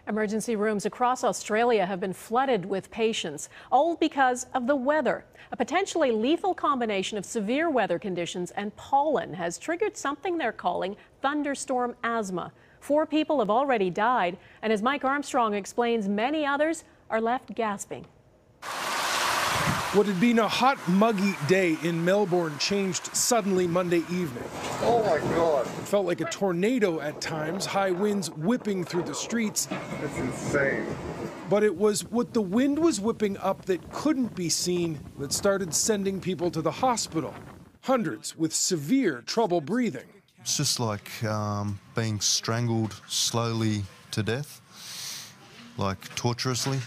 Emergency rooms across Australia have been flooded with patients, all because of the weather. A potentially lethal combination of severe weather conditions and pollen has triggered something they're calling thunderstorm asthma. 4 people have already died, and as Mike Armstrong explains, many others are left gasping. What had been a hot, muggy day in Melbourne changed suddenly Monday evening. Oh my God. It felt like a tornado at times, high winds whipping through the streets. That's insane. But it was what the wind was whipping up that couldn't be seen that started sending people to the hospital. Hundreds with severe trouble breathing. It's just like being strangled slowly to death, like torturously.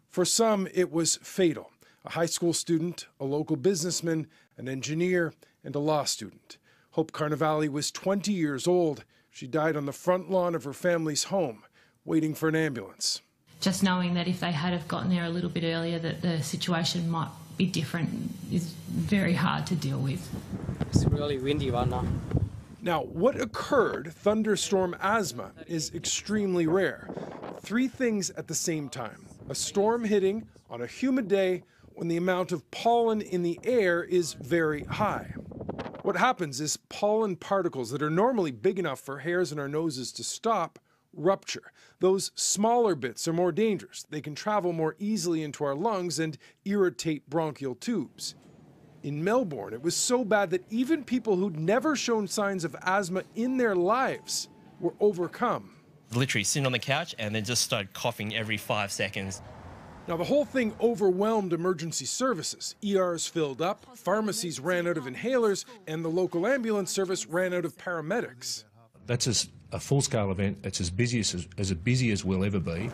For some, it was fatal. A high school student, a local businessman, an engineer, and a law student. Hope Carnevale was 20 years old. She died on the front lawn of her family's home, waiting for an ambulance. Just knowing that if they had have gotten there a little bit earlier, that the situation might be different is very hard to deal with. It's really windy right now. Now, what occurred, thunderstorm asthma, is extremely rare. 3 things at the same time. A storm hitting on a humid day when the amount of pollen in the air is very high. What happens is pollen particles that are normally big enough for hairs in our noses to stop rupture. Those smaller bits are more dangerous. They can travel more easily into our lungs and irritate bronchial tubes. In Melbourne, it was so bad that even people who'd never shown signs of asthma in their lives were overcome. Literally sitting on the couch and then just started coughing every 5 seconds. Now, the whole thing overwhelmed emergency services. ERs filled up, pharmacies ran out of inhalers, and the local ambulance service ran out of paramedics. That's a full-scale event. It's as busy as we'll ever be.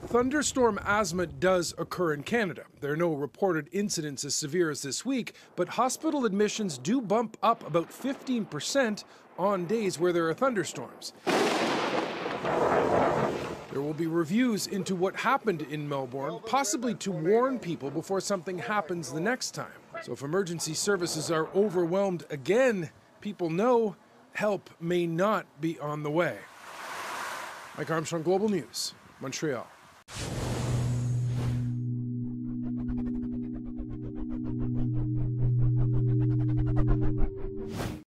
Thunderstorm asthma does occur in Canada. There are no reported incidents as severe as this week, but hospital admissions do bump up about 15% on days where there are thunderstorms. There will be reviews into what happened in Melbourne, possibly to warn people before something happens the next time. So if emergency services are overwhelmed again, people know help may not be on the way. Mike Armstrong, Global News, Montreal.